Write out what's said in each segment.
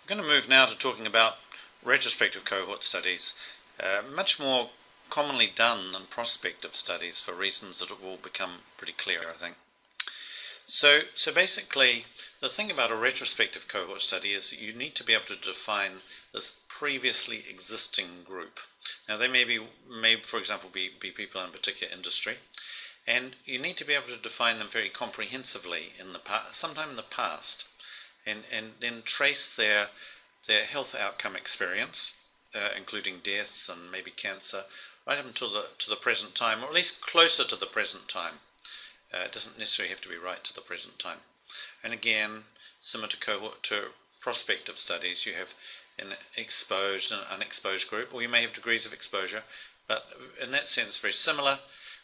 I'm going to move now to talking about retrospective cohort studies, much more commonly done than prospective studies for reasons that will become pretty clear, I think. So basically, the thing about a retrospective cohort study is that you need to be able to define this previously existing group. Now, they may, for example, be people in a particular industry, and you need to be able to define them very comprehensively sometime in the past, and then trace their health outcome experience, including deaths and maybe cancer, right up until to the present time, or at least closer to the present time. It doesn't necessarily have to be right to the present time. And again, similar to prospective studies, you have an exposed and unexposed group, or you may have degrees of exposure, but in that sense very similar.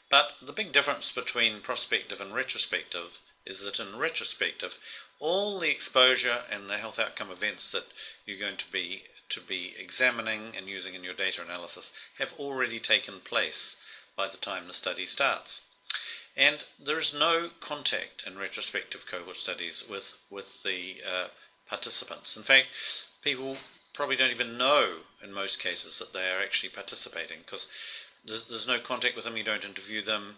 But the big difference between prospective and retrospective is that in retrospective, all the exposure and the health outcome events that you're going to be examining and using in your data analysis have already taken place by the time the study starts. And there is no contact in retrospective cohort studies with the participants. In fact, people probably don't even know in most cases that they are actually participating, because there's no contact with them, you don't interview them,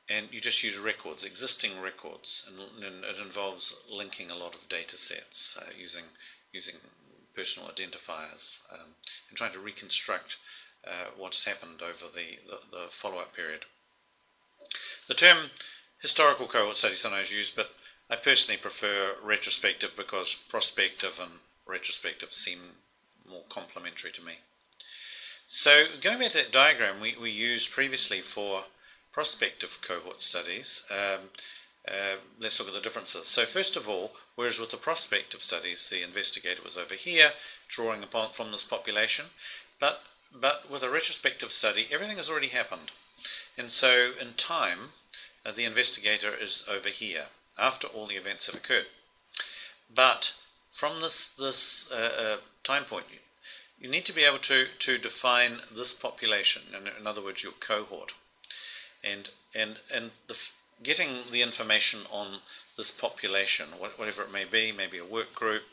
and you just use records, existing records, and it involves linking a lot of data sets using personal identifiers and trying to reconstruct what's happened over the follow-up period. The term historical cohort study is sometimes used, but I personally prefer retrospective because prospective and retrospective seem more complementary to me. So going back to that diagram we used previously for prospective cohort studies, let's look at the differences. So first of all, whereas with the prospective studies the investigator was over here drawing upon from this population, but with a retrospective study everything has already happened. And so in time, the investigator is over here, after all the events have occurred. But from this time point, you need to be able to define this population, in other words, your cohort. And getting the information on this population, whatever it may be a work group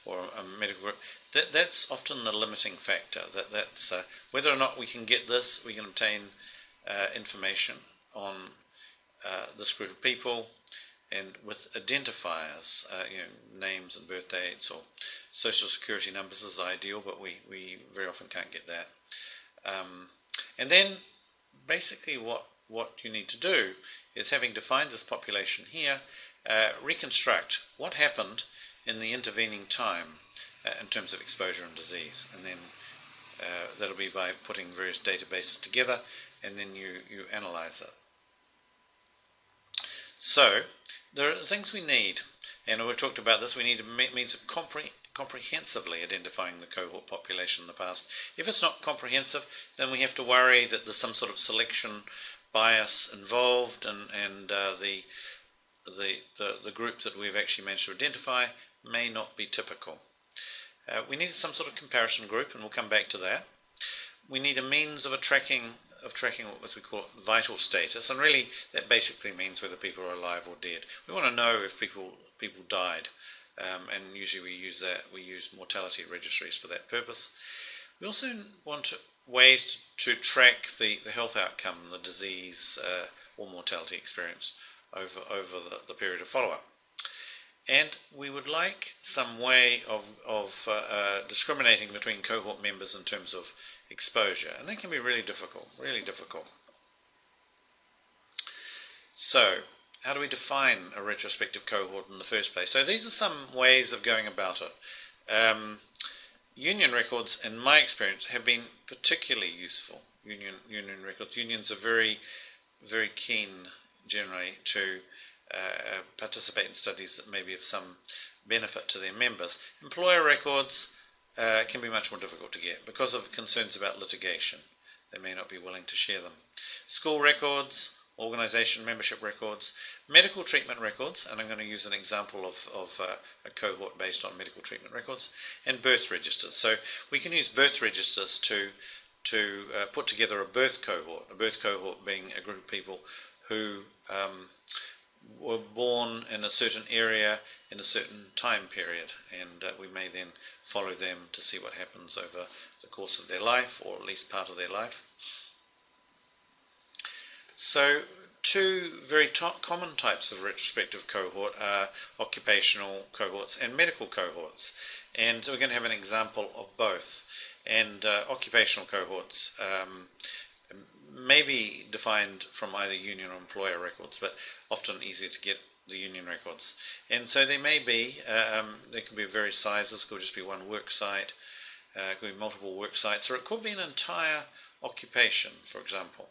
or a medical group, that's often the limiting factor. That's whether or not we can get this, we can obtain information on this group of people, and with identifiers, names and birth dates or social security numbers is ideal, but we very often can't get that. And then basically what you need to do is, having defined this population here, reconstruct what happened in the intervening time in terms of exposure and disease, and then that'll be by putting various databases together, and then you analyze it. So there are things we need, and we've talked about this. We need a means of comprehensively identifying the cohort population in the past. If it's not comprehensive, then we have to worry that there's some sort of selection bias involved, and the group that we've actually managed to identify may not be typical. We need some sort of comparison group, and we'll come back to that. We need a means of tracking what we call vital status, and really that basically means whether people are alive or dead. We want to know if people died, and usually we use mortality registries for that purpose. We also want ways to track the health outcome, the disease or mortality experience over the period of follow-up. And we would like some way of discriminating between cohort members in terms of exposure, and that can be really difficult. So how do we define a retrospective cohort in the first place? So these are some ways of going about it. Union records, in my experience, have been particularly useful. Union records. Unions are very, very keen generally to participate in studies that may be of some benefit to their members. Employer records can be much more difficult to get because of concerns about litigation. They may not be willing to share them. School records, organisation membership records, medical treatment records, and I'm going to use an example of a cohort based on medical treatment records, and birth registers. So we can use birth registers to put together a birth cohort being a group of people who were born in a certain area in a certain time period, and we may then follow them to see what happens over the course of their life, or at least part of their life. So two very common types of retrospective cohort are occupational cohorts and medical cohorts, and so we're going to have an example of both. And occupational cohorts may be defined from either union or employer records, but often easier to get the union records. And so they may be, they can be of various sizes. It could just be one work site, it could be multiple work sites, or it could be an entire occupation, for example.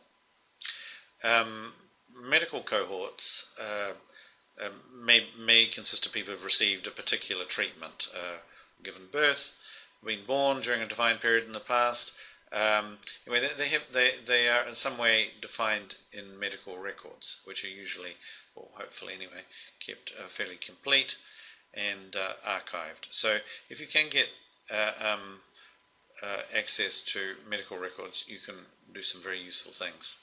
Medical cohorts may consist of people who have received a particular treatment, given birth, been born during a defined period in the past. Anyway, they are in some way defined in medical records, which are usually, or hopefully anyway, kept fairly complete and archived. So if you can get access to medical records, you can do some very useful things.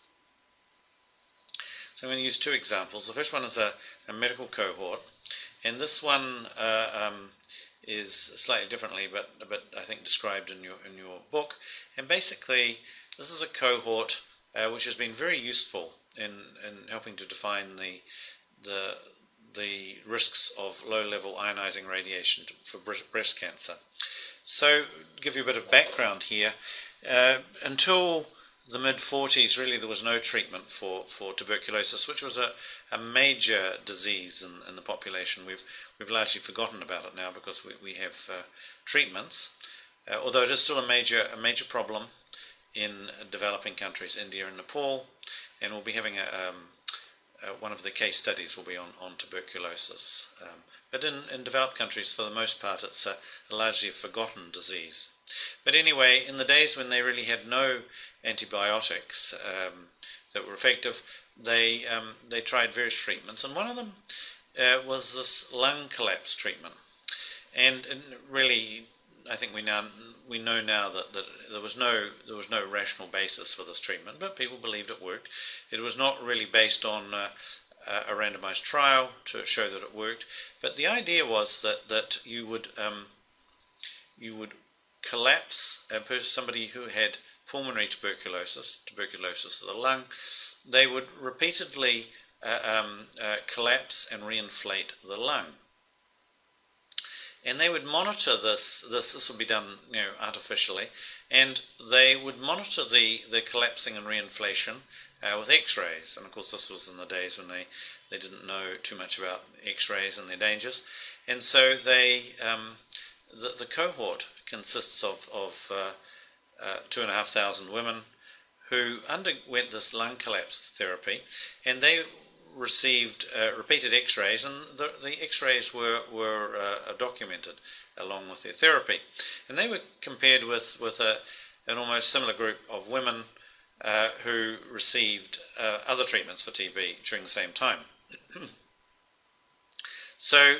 So I'm going to use two examples. The first one is a medical cohort, and this one is slightly differently, but I think described in your book. And basically, this is a cohort which has been very useful in helping to define the risks of low-level ionizing radiation for breast cancer. So, to give you a bit of background here, until the mid-40s, really, there was no treatment for tuberculosis, which was a major disease in the population. We've largely forgotten about it now because we have treatments, although it is still a major problem in developing countries, India and Nepal, and we'll be having one of the case studies will be on tuberculosis. But in developed countries, for the most part, it's a largely forgotten disease. But anyway, in the days when they really had no antibiotics that were effective, they tried various treatments, and one of them was this lung collapse treatment. And really, I think we know now that there was no rational basis for this treatment, but people believed it worked. It was not really based on a randomized trial to show that it worked, but the idea was that you would collapse somebody who had pulmonary tuberculosis of the lung. They would repeatedly collapse and reinflate the lung, and they would monitor this would be done artificially, and they would monitor the collapsing and reinflation with x-rays. And of course this was in the days when they didn't know too much about x-rays and their dangers, and so the cohort consists of 2,500 women who underwent this lung collapse therapy, and they received repeated x-rays, and the x-rays were documented along with their therapy. And they were compared with an almost similar group of women who received other treatments for TB during the same time. So,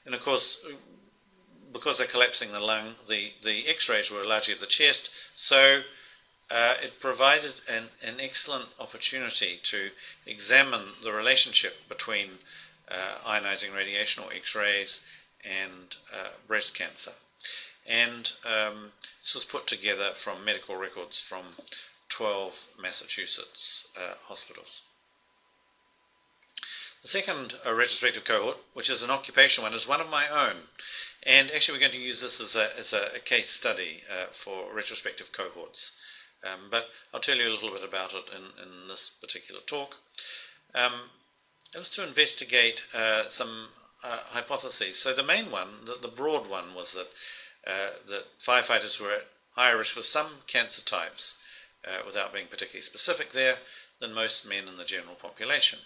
and of course, because they're collapsing the lung, the x-rays were largely of the chest, so it provided an excellent opportunity to examine the relationship between ionizing radiation or x-rays and breast cancer. And this was put together from medical records from 12 Massachusetts hospitals. The second retrospective cohort, which is an occupation one, is one of my own. And actually we're going to use this as a case study for retrospective cohorts. But I'll tell you a little bit about it in this particular talk. It was to investigate some hypotheses. So the main one, the broad one, was that firefighters were at higher risk for some cancer types, without being particularly specific there, than most men in the general population.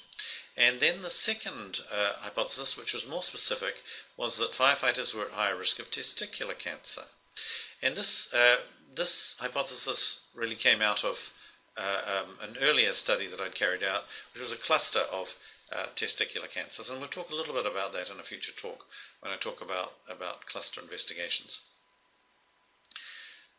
And then the second hypothesis, which was more specific, was that firefighters were at higher risk of testicular cancer. And this hypothesis really came out of an earlier study that I'd carried out, which was a cluster of testicular cancers. And we'll talk a little bit about that in a future talk when I talk about cluster investigations.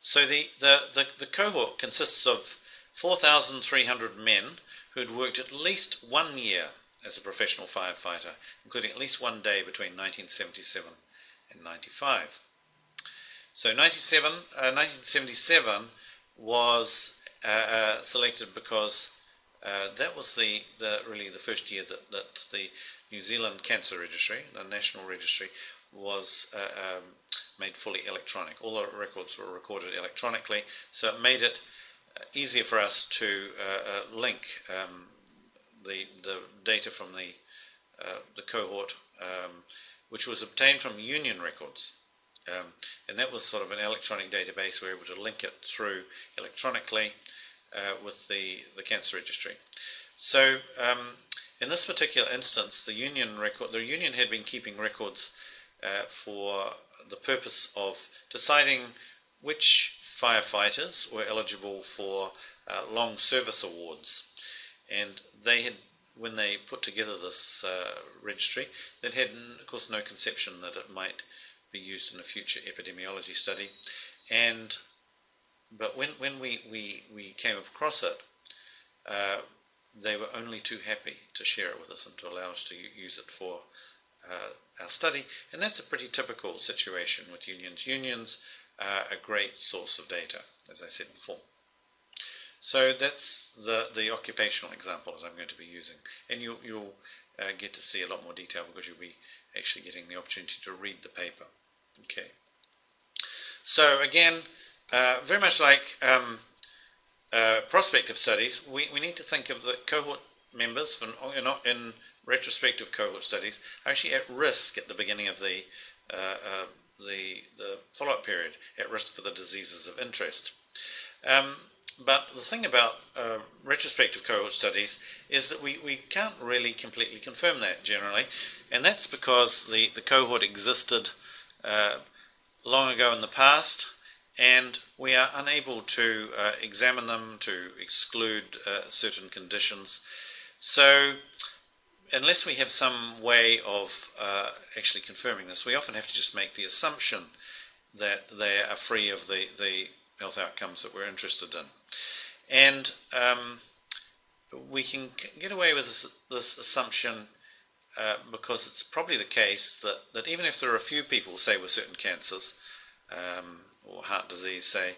So the cohort consists of 4,300 men who'd worked at least 1 year as a professional firefighter, including at least one day between 1977 and 95. So 1977 was selected because that was really the first year that the New Zealand Cancer Registry, the National Registry, was made fully electronic. All the records were recorded electronically, so it made it easier for us to link the data from the cohort, which was obtained from union records. And that was sort of an electronic database. We were able to link it through electronically with the cancer registry. So in this particular instance, the union had been keeping records for the purpose of deciding which firefighters were eligible for long service awards. And they had, when they put together this registry, they had, of course, no conception that it might be used in a future epidemiology study. But when we came across it, they were only too happy to share it with us and to allow us to use it for our study. And that's a pretty typical situation with unions. Unions are a great source of data, as I said before. So that's the occupational example that I'm going to be using. And you'll get to see a lot more detail because you'll be actually getting the opportunity to read the paper. Okay. So again, very much like prospective studies, we need to think of the cohort members in retrospective cohort studies are actually at risk at the beginning of the follow-up period, at risk for the diseases of interest. But the thing about retrospective cohort studies is that we can't really completely confirm that generally, and that's because the cohort existed long ago in the past, and we are unable to examine them to exclude certain conditions. So unless we have some way of actually confirming this, we often have to just make the assumption that they are free of the health outcomes that we're interested in. And we can get away with this assumption because it's probably the case that even if there are a few people, say, with certain cancers, or heart disease, say,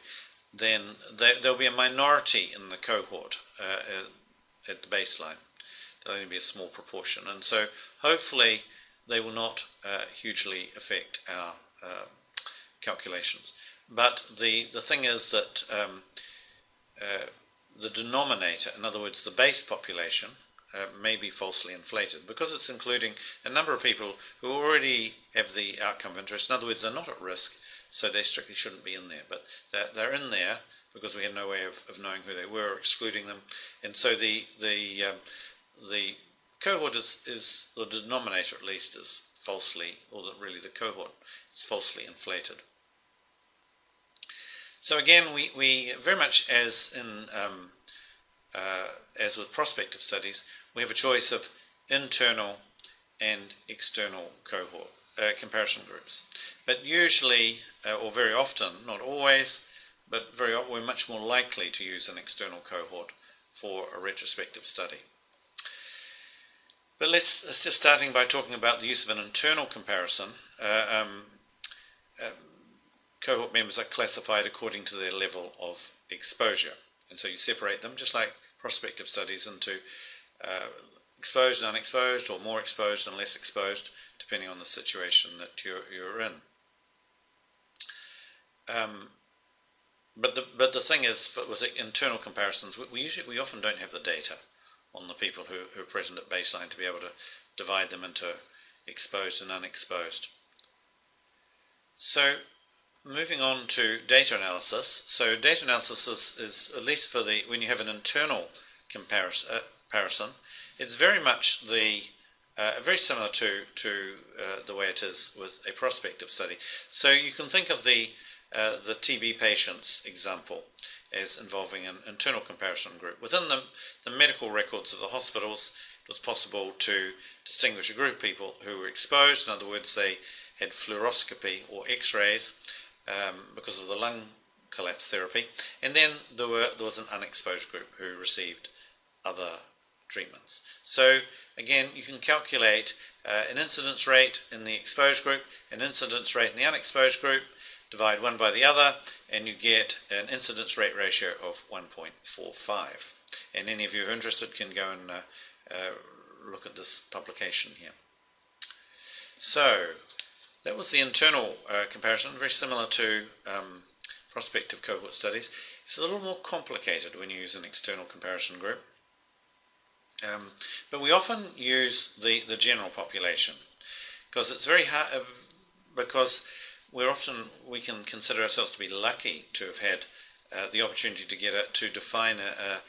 then there'll be a minority in the cohort at the baseline. There'll only be a small proportion. And so hopefully they will not hugely affect our calculations. But the thing is that the denominator, in other words, the base population, may be falsely inflated because it's including a number of people who already have the outcome of interest. In other words, they're not at risk, so they strictly shouldn't be in there. But they're in there because we had no way of knowing who they were, excluding them. And so the cohort is the denominator, at least, is falsely, or really the cohort is falsely inflated. So again, we very much as with prospective studies, we have a choice of internal and external cohort comparison groups. But usually, or very often, not always, but very often, we're much more likely to use an external cohort for a retrospective study. But let's just starting by talking about the use of an internal comparison. Cohort members are classified according to their level of exposure. And so you separate them, just like prospective studies, into exposed and unexposed, or more exposed and less exposed, depending on the situation that you're in. But the thing is, with the internal comparisons, we often don't have the data on the people who are present at baseline to be able to divide them into exposed and unexposed. So moving on to data analysis. So data analysis is at least for when you have an internal comparison, it's very much very similar to the way it is with a prospective study. So you can think of the TB patients example as involving an internal comparison group. Within the medical records of the hospitals, it was possible to distinguish a group of people who were exposed. In other words, they had fluoroscopy or X-rays because of the lung collapse therapy, and then there was an unexposed group who received other treatments. So again, you can calculate an incidence rate in the exposed group, an incidence rate in the unexposed group, divide one by the other, and you get an incidence rate ratio of 1.45. And any of you who are interested can go and look at this publication here. So that was the internal comparison, very similar to prospective cohort studies. It's a little more complicated when you use an external comparison group. But we often use the general population because it's very hard, because we can consider ourselves to be lucky to have had the opportunity to define a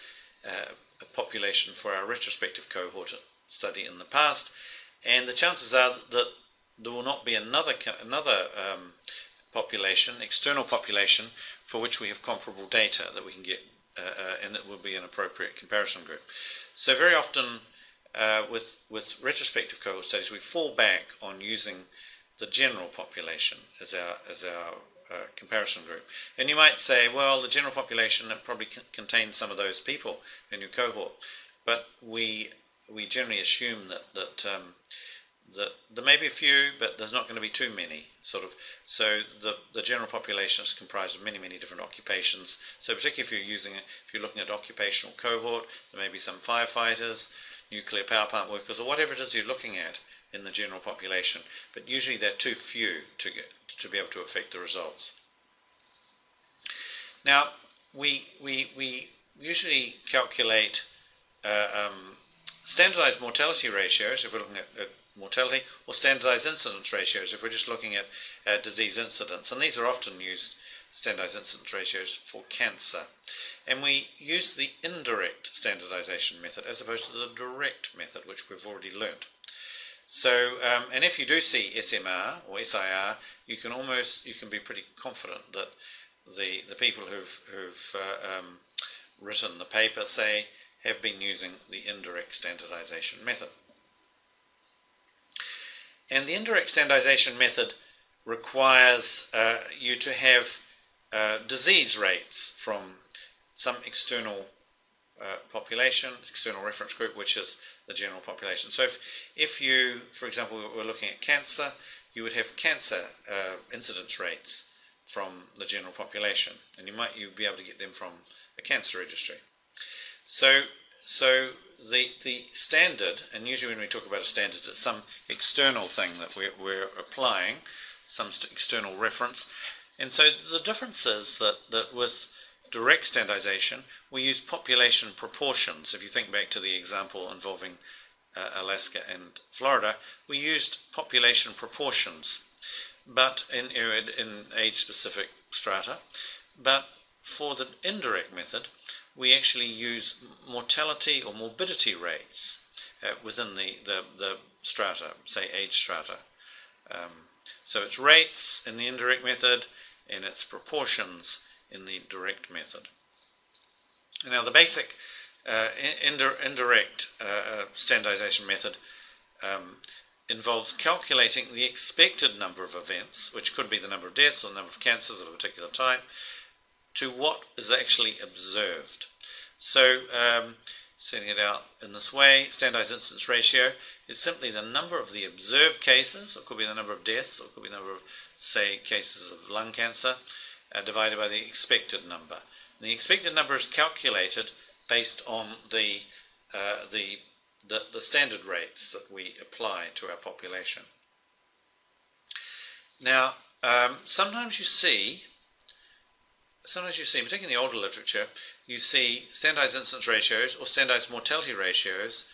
population for our retrospective cohort study in the past, and the chances are that there will not be another population, external population, for which we have comparable data that we can get, and it will be an appropriate comparison group. So very often with retrospective cohort studies, we fall back on using the general population as our comparison group. And you might say, well, the general population probably contains some of those people in your cohort, but we generally assume that there may be a few, but there's not going to be too many, sort of. So the general population is comprised of many different occupations. So particularly if you're looking at occupational cohort, there may be some firefighters, nuclear power plant workers, or whatever it is you're looking at in the general population. But usually they're too few to be able to affect the results. Now we usually calculate standardized mortality ratios if we're looking at mortality, or standardized incidence ratios if we're just looking at disease incidence. And these are often used, standardized incidence ratios, for cancer. And we use the indirect standardization method as opposed to the direct method, which we've already learnt. So, and if you do see SMR or SIR, you can be pretty confident that the people who've written the paper, say, have been using the indirect standardization method. And the indirect standardization method requires you to have disease rates from some external population, external reference group, which is the general population. So if you, for example, were looking at cancer, you would have cancer incidence rates from the general population, and you'd be able to get them from a cancer registry. So the standard, and usually when we talk about a standard, it's some external thing that we're applying, some external reference. And so the difference is that with direct standardization, we use population proportions. If you think back to the example involving Alaska and Florida, we used population proportions, but in age-specific strata. But for the indirect method, we actually use mortality or morbidity rates within the strata, say age strata. So it's rates in the indirect method and it's proportions in the direct method. Now the basic indirect standardization method involves calculating the expected number of events, which could be the number of deaths or the number of cancers of a particular type, to what is actually observed. So setting it out in this way, standardized incidence ratio is simply the number of the observed cases, or it could be the number of deaths, or it could be the number of, say, cases of lung cancer, divided by the expected number. And the expected number is calculated based on the standard rates that we apply to our population. Now, sometimes you see, particularly in the older literature, you see standardized incidence ratios or standardized mortality ratios,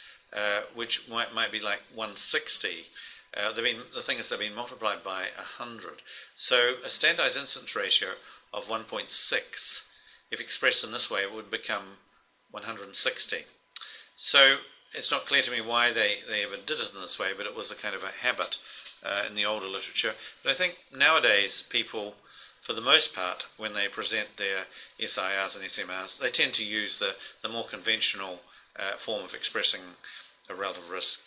which might be like 160. The thing is, they've been multiplied by 100. So a standardized incidence ratio of 1.6, if expressed in this way, it would become 160. So it's not clear to me why they ever did it in this way, but it was a kind of a habit in the older literature. But I think nowadays people, for the most part, when they present their SIRs and SMRs, they tend to use the more conventional form of expressing a relative risk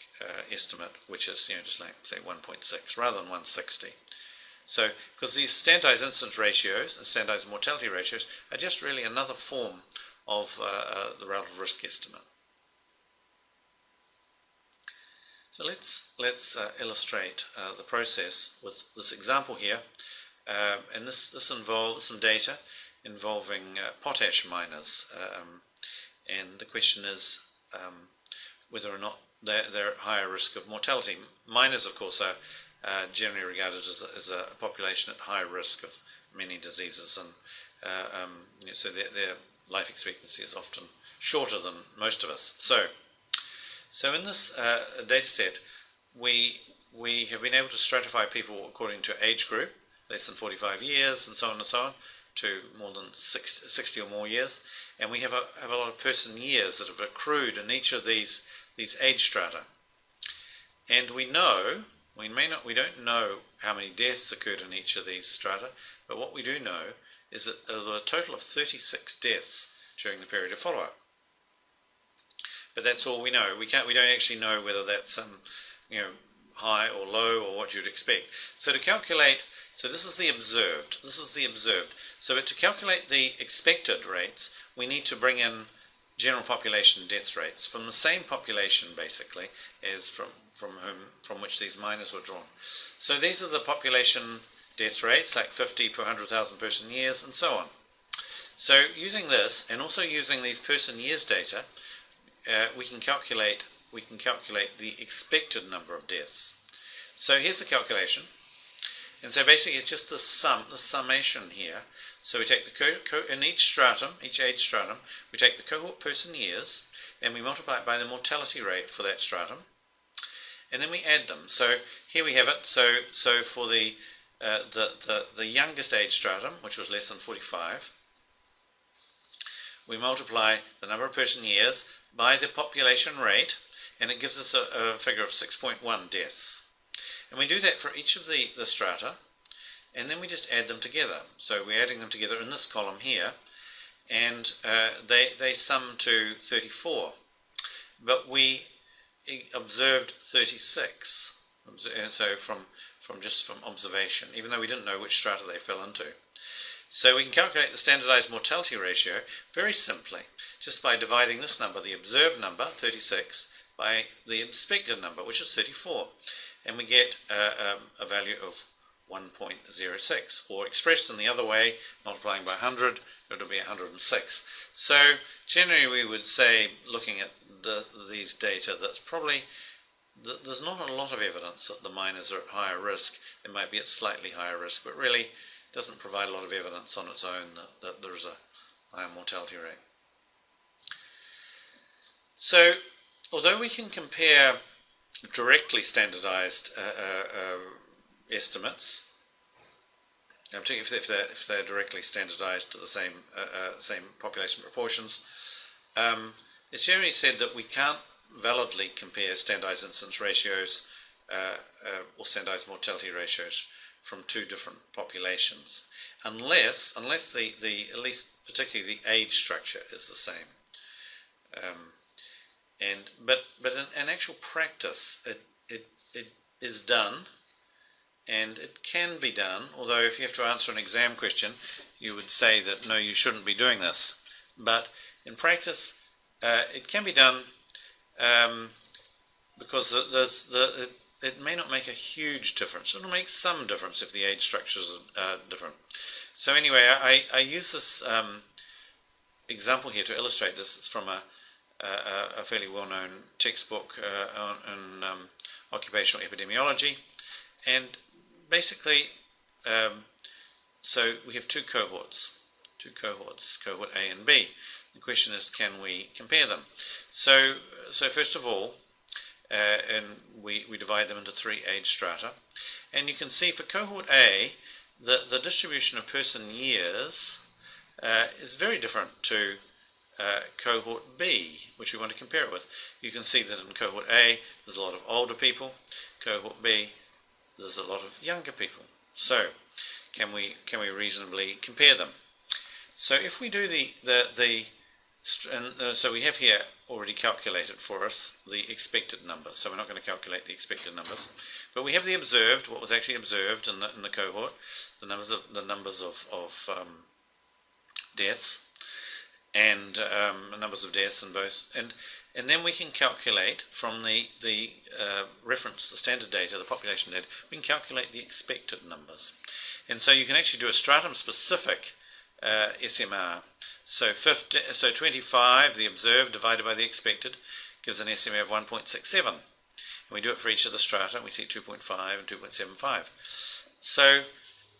estimate, which is just like, say, 1.6 rather than 160. So, because these standardized incidence ratios and standardized mortality ratios are just really another form of the relative risk estimate. So let's illustrate the process with this example here, and this involves some data involving potash miners, and the question is whether or not they're at higher risk of mortality. Miners, of course, are generally regarded as a population at high risk of many diseases, and so their life expectancy is often shorter than most of us. So in this data set, we have been able to stratify people according to age group, less than 45 years, and so on, to more than 60 or more years, and we have a lot of person years that have accrued in each of these age strata. And we don't know how many deaths occurred in each of these strata, but what we do know is that there were a total of 36 deaths during the period of follow-up. But that's all we know. We don't actually know whether that's high or low or what you'd expect. So to calculate, so this is the observed. So to calculate the expected rates, we need to bring in general population death rates from the same population basically as from which these miners were drawn. So these are the population death rates, like 50 per 100,000 person years and so on. So using this and also using these person years data, we can calculate the expected number of deaths. So here's the calculation, and so basically it's just the summation here. So we take in each age stratum, we take the cohort person years, and we multiply it by the mortality rate for that stratum, and then we add them. So here we have it. So for the youngest age stratum, which was less than 45, we multiply the number of person years by the population rate, and it gives us a figure of 6.1 deaths. And we do that for each of the strata, and then we just add them together. So we're adding them together in this column here, and they sum to 34. But we observed 36, so from observation, even though we didn't know which strata they fell into. So we can calculate the standardized mortality ratio very simply, just by dividing this number, the observed number, 36, by the expected number, which is 34. And we get a value of 1.06, or expressed in the other way, multiplying by 100, it'll be 106. So generally we would say, looking at these data, that's probably, there's not a lot of evidence that the miners are at higher risk. They might be at slightly higher risk, but really doesn't provide a lot of evidence on its own that there is a higher mortality rate. So, although we can compare directly standardized estimates, particularly if they're directly standardized to the same population proportions, it's generally said that we can't validly compare standardized incidence ratios or standardized mortality ratios from two different populations, unless the at least particularly the age structure is the same. But in actual practice, it is done, and it can be done. Although if you have to answer an exam question, you would say that no, you shouldn't be doing this. But in practice, it can be done because it may not make a huge difference. It'll make some difference if the age structures are different. So anyway, I use this example here to illustrate this. It's from a fairly well-known textbook on occupational epidemiology, and basically, so we have two cohorts, cohort A and B. The question is, can we compare them? So first of all, and we divide them into three age strata, and you can see for cohort A, the distribution of person years is very different to cohort B, which we want to compare it with. You can see that in cohort A, there's a lot of older people. Cohort B, there's a lot of younger people. So, can we reasonably compare them? So, if we do so we have here already calculated for us the expected numbers. So we're not going to calculate the expected numbers, but we have the observed, what was actually observed in the cohort, the numbers of deaths. and numbers of deaths in both, and then we can calculate from the reference, the standard data, the population data, we can calculate the expected numbers. And so you can actually do a stratum-specific SMR. So 25, the observed, divided by the expected, gives an SMR of 1.67. And we do it for each of the strata, and we see 2.5 and 2.75. So,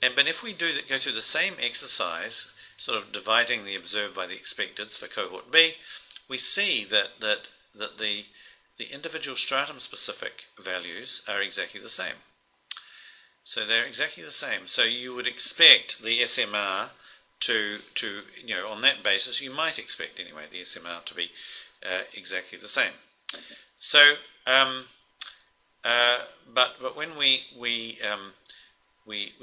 but if we go through the same exercise, sort of dividing the observed by the expecteds for cohort B, we see that the individual stratum-specific values are exactly the same. So they're exactly the same. So you would expect the SMR to on that basis, you might expect anyway the SMR to be exactly the same. So, but when we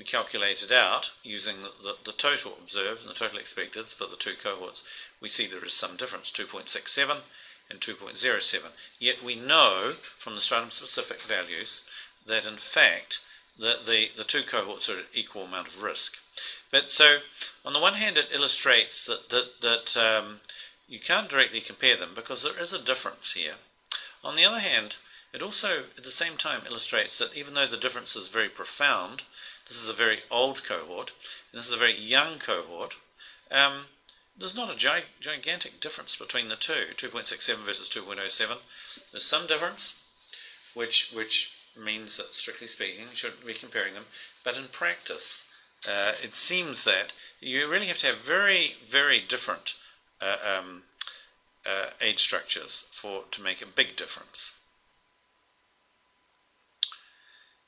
calculate it out using the total observed and the total expecteds for the two cohorts, we see there is some difference, 2.67 and 2.07. Yet we know from the stratum-specific values that in fact the two cohorts are at equal amount of risk. But so on the one hand, it illustrates that you can't directly compare them because there is a difference here. On the other hand, it also at the same time illustrates that even though the difference is very profound, this is a very old cohort and this is a very young cohort, there's not a gigantic difference between the two, 2.67 versus 2.07. There's some difference, which means that strictly speaking you shouldn't be comparing them, but in practice it seems that you really have to have very, very different age structures to make a big difference.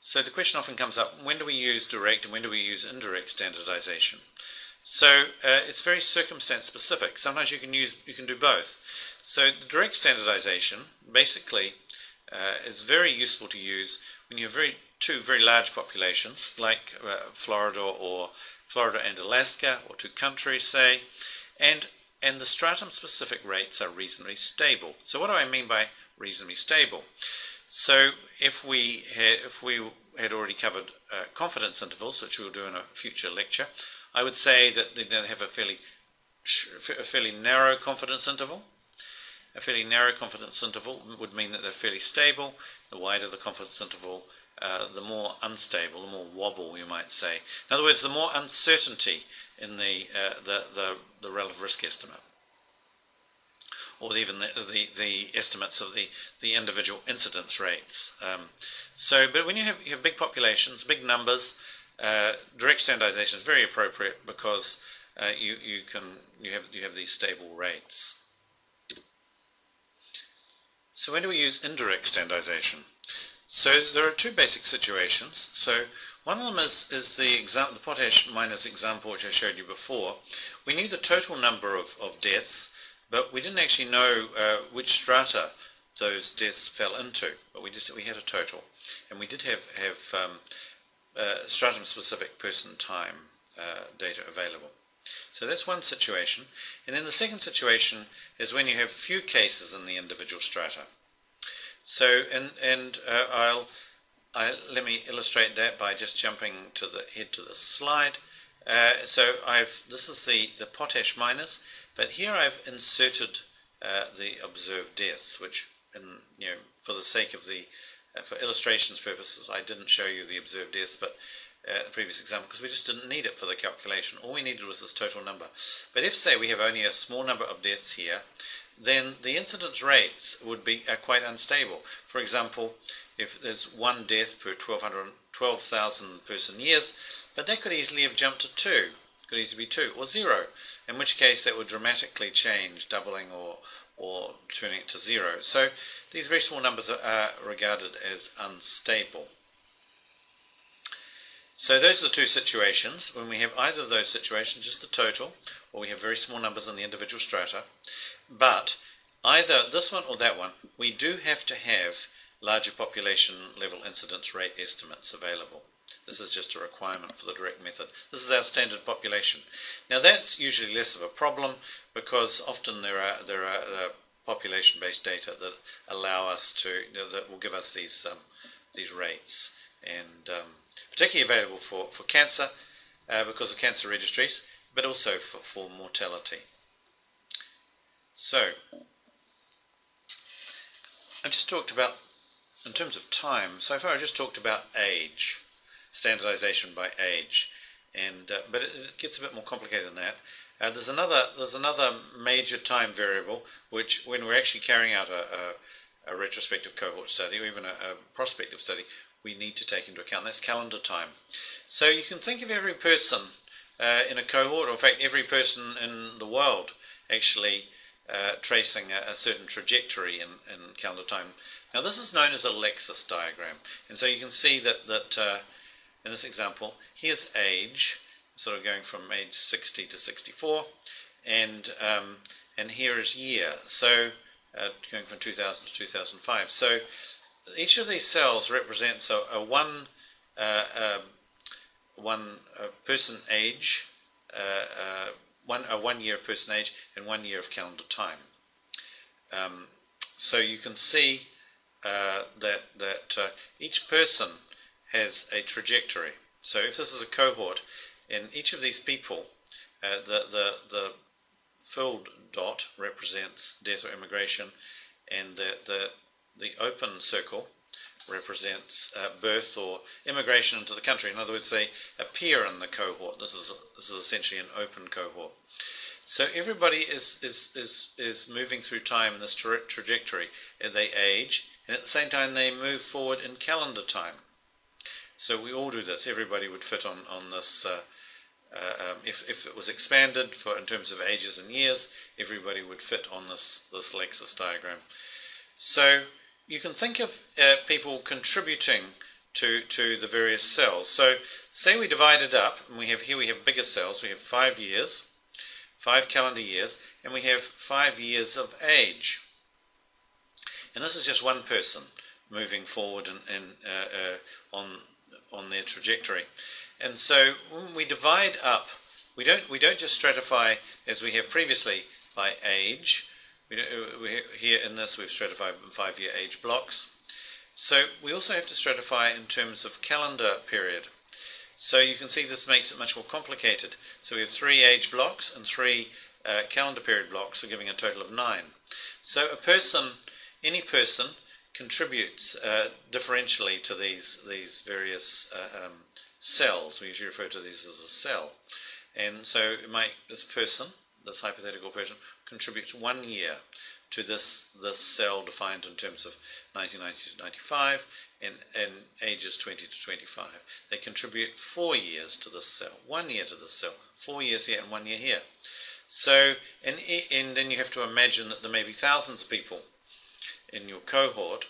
So the question often comes up, when do we use direct and when do we use indirect standardization? So it's very circumstance specific. Sometimes you can do both. So the direct standardization basically is very useful to use when you have two very large populations like Florida and Alaska, or two countries say, and the stratum specific rates are reasonably stable. So what do I mean by reasonably stable? So if we had already covered confidence intervals, which we'll do in a future lecture, I would say that they have a fairly narrow confidence interval. A fairly narrow confidence interval would mean that they're fairly stable. The wider the confidence interval, the more unstable, the more wobble, you might say. In other words, the more uncertainty in the relative risk estimate, or even the estimates of the individual incidence rates. But when you have big populations, big numbers, direct standardization is very appropriate because you have these stable rates. So when do we use indirect standardization? So there are two basic situations. So one of them is the potash miners example which I showed you before. We knew the total number of deaths, but we didn't actually know which strata those deaths fell into. But we had a total, and we did have stratum-specific person time data available. So that's one situation. And then the second situation is when you have few cases in the individual strata. So, let me illustrate that by just jumping to the slide. This is the potash miners, but here I've inserted the observed deaths, which, for the sake of for illustrations purposes, I didn't show you the observed deaths, but the previous example, because we just didn't need it for the calculation. All we needed was this total number. But if, say, we have only a small number of deaths here, then the incidence rates are quite unstable. For example, if there's one death per 12,000 person years, but that could easily have jumped to 2. Could easily be 2 or 0, in which case that would dramatically change, doubling or turning it to 0. So these very small numbers are regarded as unstable. So those are the two situations. When we have either of those situations, just the total, or we have very small numbers in the individual strata, but either this one or that one, we do have to have larger population level incidence rate estimates available. This is just a requirement for the direct method. This is our standard population. Now that's usually less of a problem because often there are population-based data that allow us that will give us these rates, and particularly available for cancer because of cancer registries, but also for mortality. So, I've just talked about, in terms of time, so far I've just talked about age, standardization by age, and but it gets a bit more complicated than that. There's another major time variable, which when we're actually carrying out a retrospective cohort study, or even a prospective study, we need to take into account. That's calendar time. So you can think of every person in a cohort, or in fact every person in the world actually tracing a certain trajectory in calendar time. Now this is known as a l9s diagram, and so you can see that in this example, here's age, sort of going from age 60 to 64, and here is year, so going from 2000 to 2005. So each of these cells represents a one person age, 1 year of person age, and 1 year of calendar time. So you can see that each person has a trajectory. So if this is a cohort, in each of these people, the filled dot represents death or immigration, and the open circle represents birth or immigration into the country. In other words, they appear in the cohort. This is essentially an open cohort. So everybody is moving through time in this trajectory. They age, and at the same time they move forward in calendar time. So we all do this. Everybody would fit on this. If it was expanded in terms of ages and years, everybody would fit on this l9s diagram. So you can think of people contributing to the various cells. So say we divide it up, and we have bigger cells. We have 5 years, 5 calendar years, and we have 5 years of age. And this is just one person moving forward on their trajectory. And so when we divide up, we don't just stratify as we have previously by age. Here in this we've stratified in 5-year age blocks. So we also have to stratify in terms of calendar period. So you can see this makes it much more complicated. So we have 3 age blocks and 3 calendar period blocks, so giving a total of 9. So any person contributes differentially to these various cells. We usually refer to these as a cell. And so this hypothetical person, contributes 1 year to this cell defined in terms of 1990 to 95 and ages 20 to 25. They contribute 4 years to this cell, 1 year to this cell, 4 years here and 1 year here. So, and then you have to imagine that there may be thousands of people in your cohort,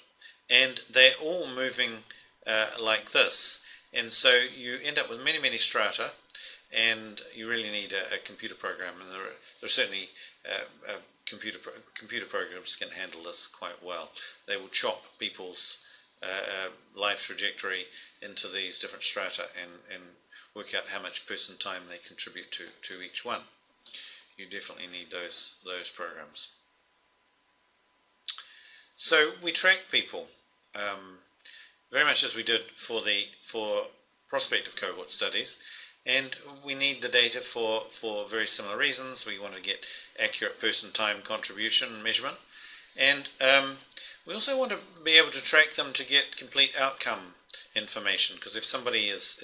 and they're all moving like this. And so you end up with many strata, and you really need a computer program. And there are certainly computer programs can handle this quite well. They will chop people's life trajectory into these different strata and work out how much person time they contribute to each one. You definitely need those programs. So we track people very much as we did for prospective cohort studies, and we need the data for very similar reasons. We want to get accurate person time contribution measurement, and we also want to be able to track them to get complete outcome information, because if somebody is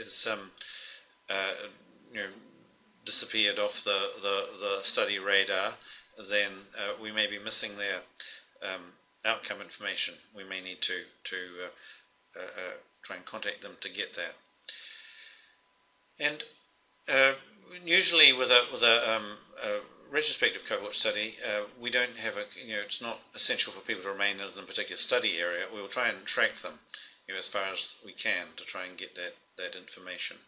disappeared off the study radar, then we may be missing their outcome information. We may need to try and contact them to get that. And usually with a retrospective cohort study, we don't have it's not essential for people to remain in a particular study area. We will try and track them as far as we can to try and get that information,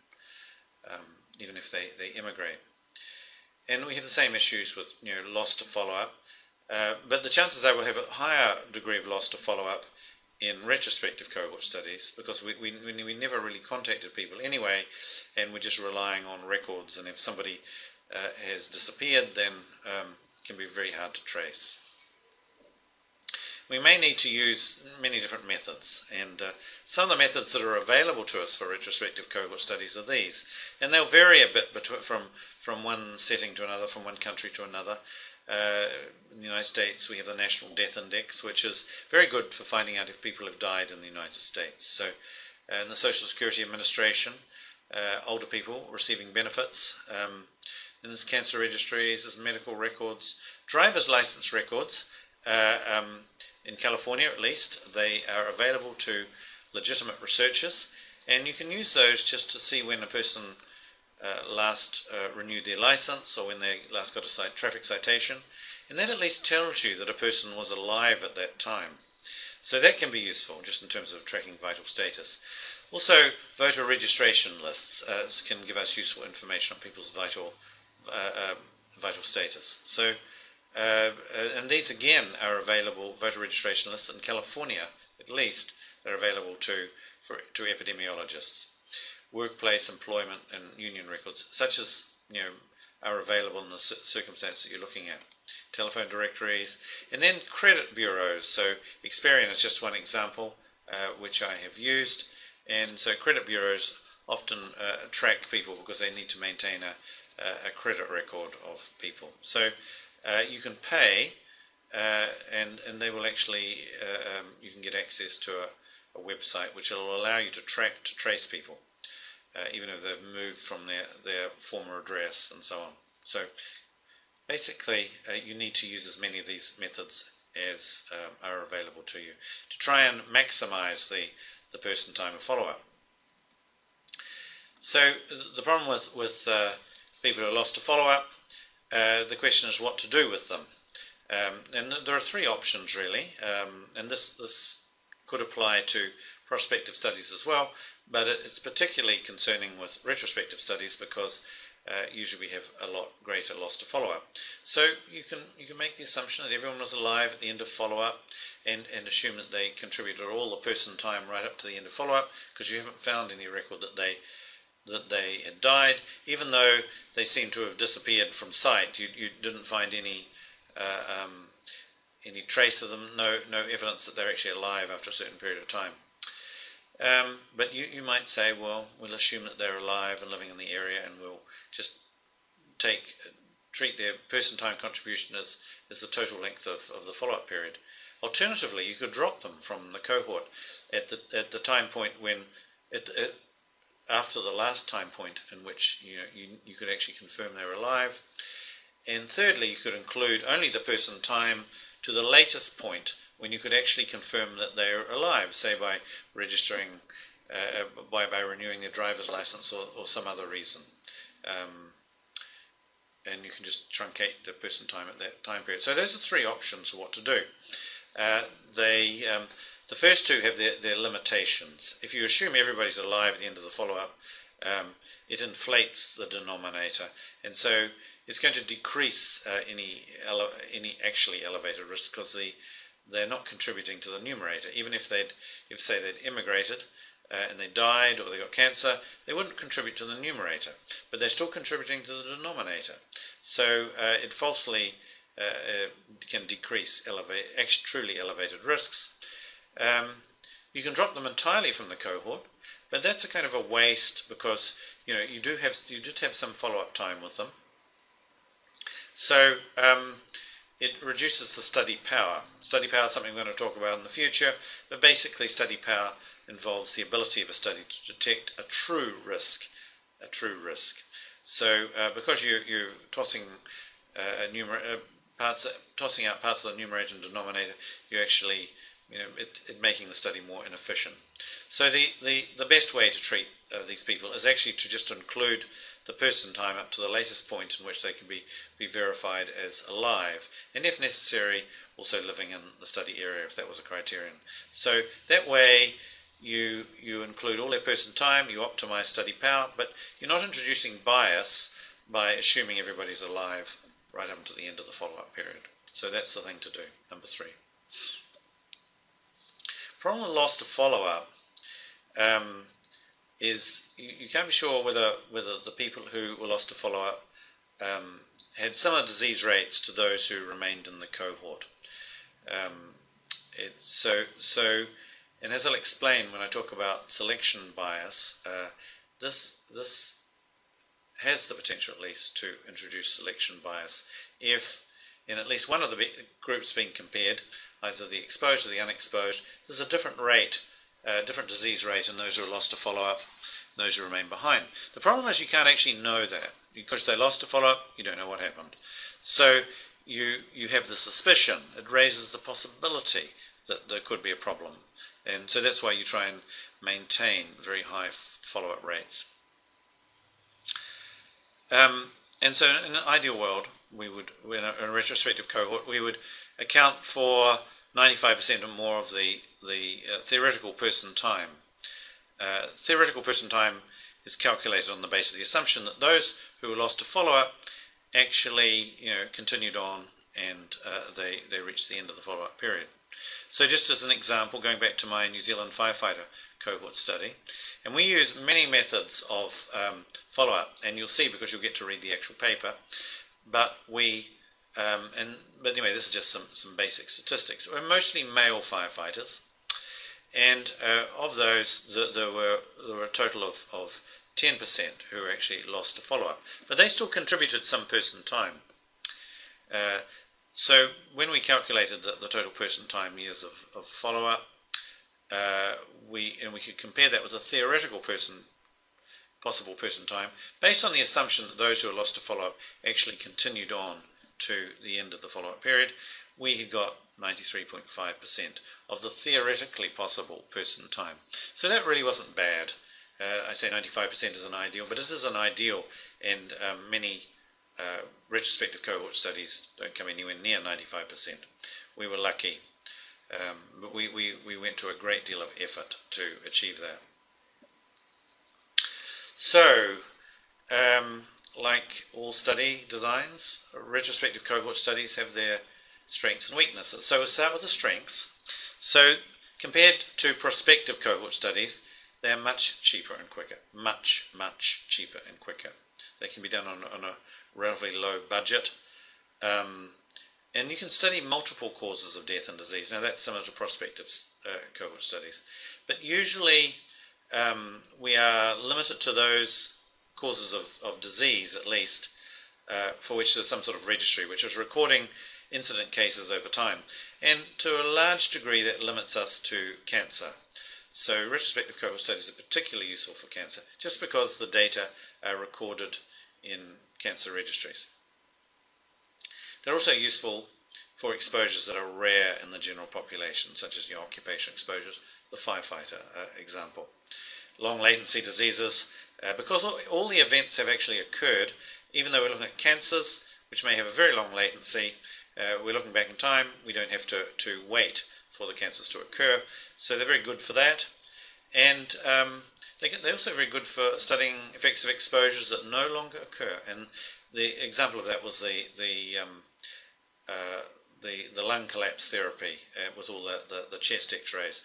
even if they immigrate. And we have the same issues with loss to follow-up, but the chances are we'll have a higher degree of loss to follow-up in retrospective cohort studies, because we never really contacted people anyway, and we're just relying on records, and if somebody has disappeared, then it can be very hard to trace. We may need to use many different methods, and some of the methods that are available to us for retrospective cohort studies are these, and they'll vary a bit from one setting to another, from one country to another. In the United States, we have the National Death Index, which is very good for finding out if people have died in the United States. So, in the Social Security Administration, older people receiving benefits. And there's cancer registries, there's medical records, driver's license records. In California, at least, they are available to legitimate researchers, and you can use those just to see when a person last renewed their license or when they last got a traffic citation, and that at least tells you that a person was alive at that time. So that can be useful just in terms of tracking vital status. Also, voter registration lists can give us useful information on people's vital status. So, and these again are available, voter registration lists in California at least, they're available to epidemiologists. Workplace, employment and union records, such as, are available in the circumstance that you're looking at. Telephone directories, and then credit bureaus. So Experian is just one example which I have used, and so credit bureaus often track people because they need to maintain a credit record of people. So you can pay, and they will actually, you can get access to a website which will allow you to trace people, even if they've moved from their former address and so on. So basically, you need to use as many of these methods as are available to you to try and maximize the person time of follow-up. So the problem with people who are lost to follow-up, the question is what to do with them. And there are three options really, and this could apply to prospective studies as well, but it's particularly concerning with retrospective studies because usually we have a lot greater loss to follow-up. So you can make the assumption that everyone was alive at the end of follow-up and assume that they contributed all the person time right up to the end of follow-up, because you haven't found any record that they had died, even though they seem to have disappeared from sight. You didn't find any trace of them, no evidence that they're actually alive after a certain period of time. But you might say, well, we'll assume that they're alive and living in the area, and we'll just treat their person time contribution as the total length of the follow-up period. Alternatively, you could drop them from the cohort at the time point when after the last time point in which you could actually confirm they were alive. And thirdly, you could include only the person time to the latest point when you could actually confirm that they're alive, say by registering, by renewing their driver's license or some other reason. And you can just truncate the person time at that time period. So those are three options for what to do. The first two have their limitations. If you assume everybody's alive at the end of the follow-up, it inflates the denominator, and so it's going to decrease any actually elevated risk because they're not contributing to the numerator. Even if say they'd immigrated and they died or they got cancer, they wouldn't contribute to the numerator, but they're still contributing to the denominator. So it falsely can decrease truly elevated risks. You can drop them entirely from the cohort, but that's a kind of a waste because you did have some follow-up time with them. So it reduces the study power. Study power is something we're going to talk about in the future, but basically study power involves the ability of a study to detect a true risk. So because you're tossing tossing out parts of the numerator and denominator, you actually making the study more inefficient. So the best way to treat these people is actually to just include the person time up to the latest point in which they can be verified as alive, and if necessary also living in the study area if that was a criterion. So that way you include all their person time, you optimize study power, but you're not introducing bias by assuming everybody's alive right up to the end of the follow-up period. So that's the thing to do, number 3. Problem with loss to follow-up is you can't be sure whether the people who were lost to follow-up had similar disease rates to those who remained in the cohort. And as I'll explain when I talk about selection bias, this has the potential at least to introduce selection bias if in at least one of the groups being compared, either the exposed or the unexposed, there's a different rate, different disease rate in those who are lost to follow-up and those who remain behind. The problem is you can't actually know that. Because they lost to follow-up, you don't know what happened. So you have the suspicion. It raises the possibility that there could be a problem. And so that's why you try and maintain very high follow-up rates. And so in an ideal world, we would, in a retrospective cohort, we would account for 95% or more of the theoretical person time. Theoretical person time is calculated on the basis of the assumption that those who were lost to follow-up actually, continued on and they reached the end of the follow-up period. So just as an example, going back to my New Zealand firefighter cohort study, and we use many methods of follow-up, and you'll see because you'll get to read the actual paper, but anyway, this is just some basic statistics. We're mostly male firefighters, and of those, there were a total of 10% who were actually lost to follow-up, but they still contributed some person time. So when we calculated the total person time years of follow-up, we could compare that with a theoretical possible person time, based on the assumption that those who were lost to follow-up actually continued on to the end of the follow-up period, we had got 93.5% of the theoretically possible person time. So that really wasn't bad. I say 95% is an ideal, but it is an ideal, and many retrospective cohort studies don't come anywhere near 95%. We were lucky, but we went to a great deal of effort to achieve that. So, like all study designs, retrospective cohort studies have their strengths and weaknesses. So we'll start with the strengths. So compared to prospective cohort studies, they're much cheaper and quicker. Much, much cheaper and quicker. They can be done on a relatively low budget. And you can study multiple causes of death and disease. Now that's similar to prospective cohort studies. But usually we are limited to those causes of disease, at least, for which there's some sort of registry, which is recording incident cases over time. And to a large degree that limits us to cancer. So retrospective cohort studies are particularly useful for cancer, just because the data are recorded in cancer registries. They're also useful for exposures that are rare in the general population, such as your occupational exposures, the firefighter example. Long latency diseases, because all the events have actually occurred, even though we're looking at cancers, which may have a very long latency, we're looking back in time, we don't have to wait for the cancers to occur. So they're very good for that. And they're also very good for studying effects of exposures that no longer occur. And the example of that was the lung collapse therapy with all the chest x-rays.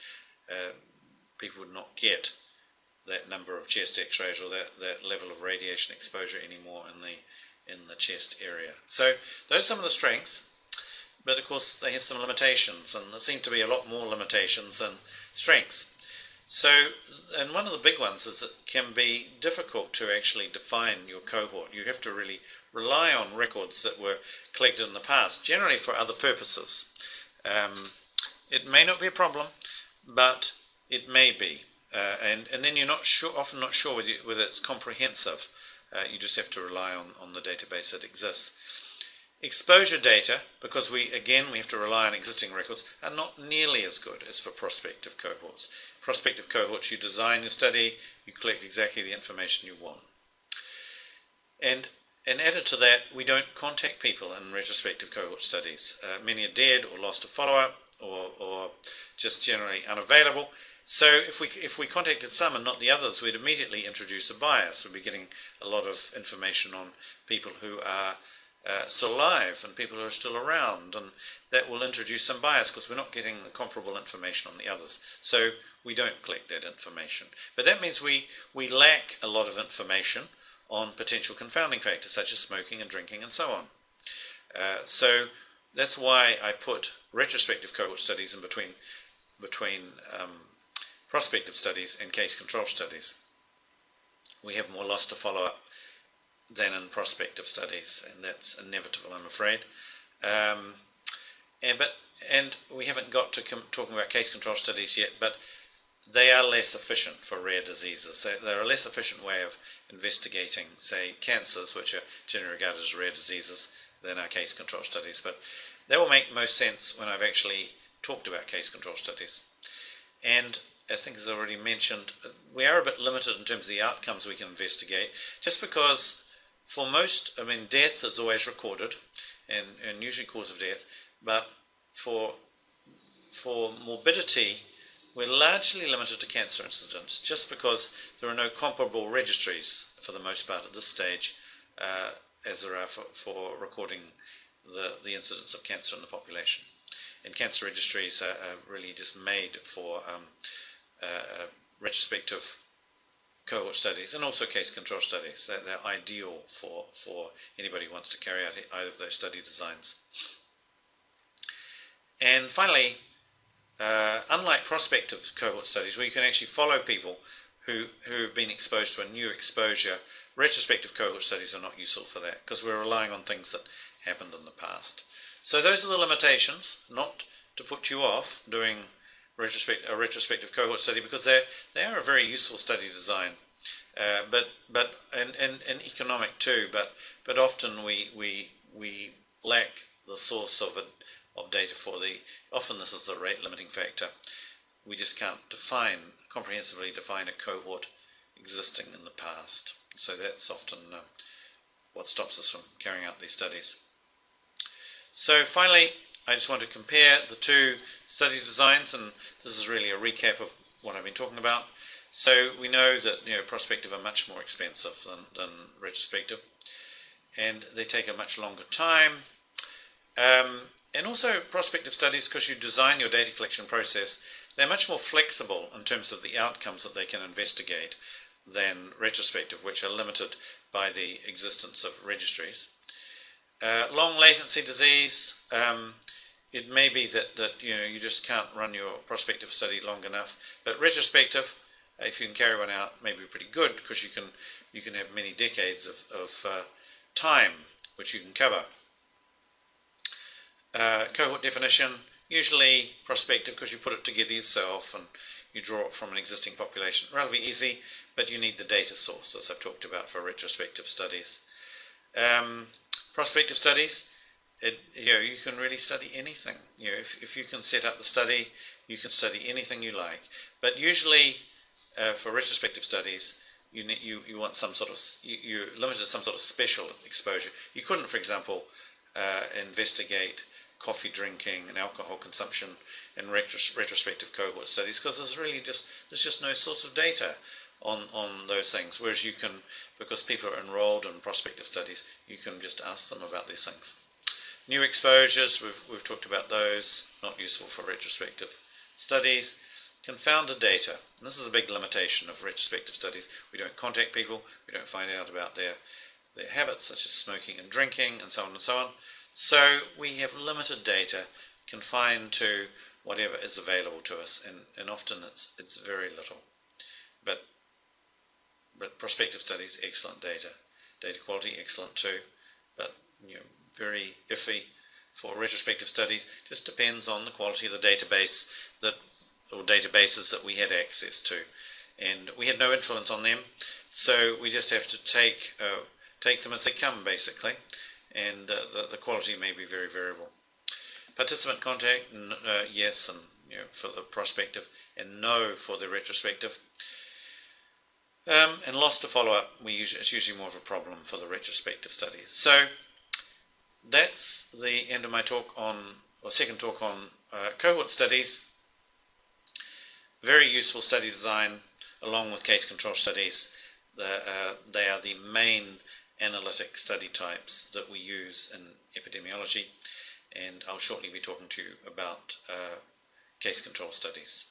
People would not get that number of chest x-rays or that level of radiation exposure anymore in the chest area. So those are some of the strengths, but of course they have some limitations, and there seem to be a lot more limitations than strengths. So, and one of the big ones is it can be difficult to actually define your cohort. You have to really rely on records that were collected in the past, generally for other purposes. It may not be a problem, but it may be. And then you're often not sure whether it's comprehensive. You just have to rely on the database that exists. Exposure data, because we have to rely on existing records, are not nearly as good as for prospective cohorts. Prospective cohorts, you design your study, you collect exactly the information you want. And added to that, we don't contact people in retrospective cohort studies. Many are dead or lost to follow-up or just generally unavailable. So if we contacted some and not the others, we'd immediately introduce a bias. We'd be getting a lot of information on people who are still alive and people who are still around, and that will introduce some bias because we're not getting the comparable information on the others. So we don't collect that information. But that means we lack a lot of information on potential confounding factors such as smoking and drinking and so on. So that's why I put retrospective cohort studies in between prospective studies and case control studies. We have more loss to follow up than in prospective studies, and that's inevitable, I'm afraid. And we haven't got to talking about case control studies yet, but they are less efficient for rare diseases. They're a less efficient way of investigating, say, cancers, which are generally regarded as rare diseases, than our case control studies. But they will make most sense when I've actually talked about case control studies. And I think, as I already mentioned, we are a bit limited in terms of the outcomes we can investigate, just because for most, death is always recorded, and usually cause of death, but for morbidity, we're largely limited to cancer incidents, just because there are no comparable registries for the most part at this stage, as there are for recording the incidence of cancer in the population. And cancer registries are really just made for retrospective cohort studies and also case control studies. They're ideal for anybody who wants to carry out either of those study designs. And finally, unlike prospective cohort studies, where you can actually follow people who've been exposed to a new exposure, retrospective cohort studies are not useful for that, because we're relying on things that happened in the past. So those are the limitations, not to put you off doing a retrospective cohort study, because they are a very useful study design, and economic too. But often we lack the source of data for the. Often this is the rate limiting factor. We just can't comprehensively define a cohort existing in the past. So that's often what stops us from carrying out these studies. So finally, I just want to compare the two study designs, and this is really a recap of what I've been talking about. So we know that prospective are much more expensive than retrospective, and they take a much longer time. And also prospective studies, because you design your data collection process, they're much more flexible in terms of the outcomes that they can investigate than retrospective, which are limited by the existence of registries. Long latency disease, it may be that you just can't run your prospective study long enough, but retrospective, if you can carry one out, may be pretty good, because you can have many decades of time which you can cover. Cohort definition, usually prospective, because you put it together yourself and you draw it from an existing population. Relatively easy, but you need the data source, as I've talked about for retrospective studies. Prospective studies, you can really study anything. If you can set up the study, you can study anything you like. But usually, for retrospective studies, you want some sort of, you're limited to some sort of special exposure. You couldn't, for example, investigate coffee drinking and alcohol consumption in retrospective cohort studies, because there's just no source of data on those things. Whereas you can, because people are enrolled in prospective studies, you can just ask them about these things. New exposures, we've talked about those, not useful for retrospective studies. Confounded data, and this is a big limitation of retrospective studies. We don't contact people, we don't find out about their habits, such as smoking and drinking, and so on and so on. So we have limited data confined to whatever is available to us, and often it's very little. But prospective studies, excellent data. Data quality, excellent too, but very iffy for retrospective studies. Just depends on the quality of the database or databases that we had access to, and we had no influence on them. So we just have to take them as they come, basically. And the quality may be very variable. Participant contact, yes, and for the prospective, and no for the retrospective. And loss to follow-up, it's usually more of a problem for the retrospective studies. So that's the end of my second talk on cohort studies. Very useful study design, along with case control studies. They are the main analytic study types that we use in epidemiology, and I'll shortly be talking to you about case control studies.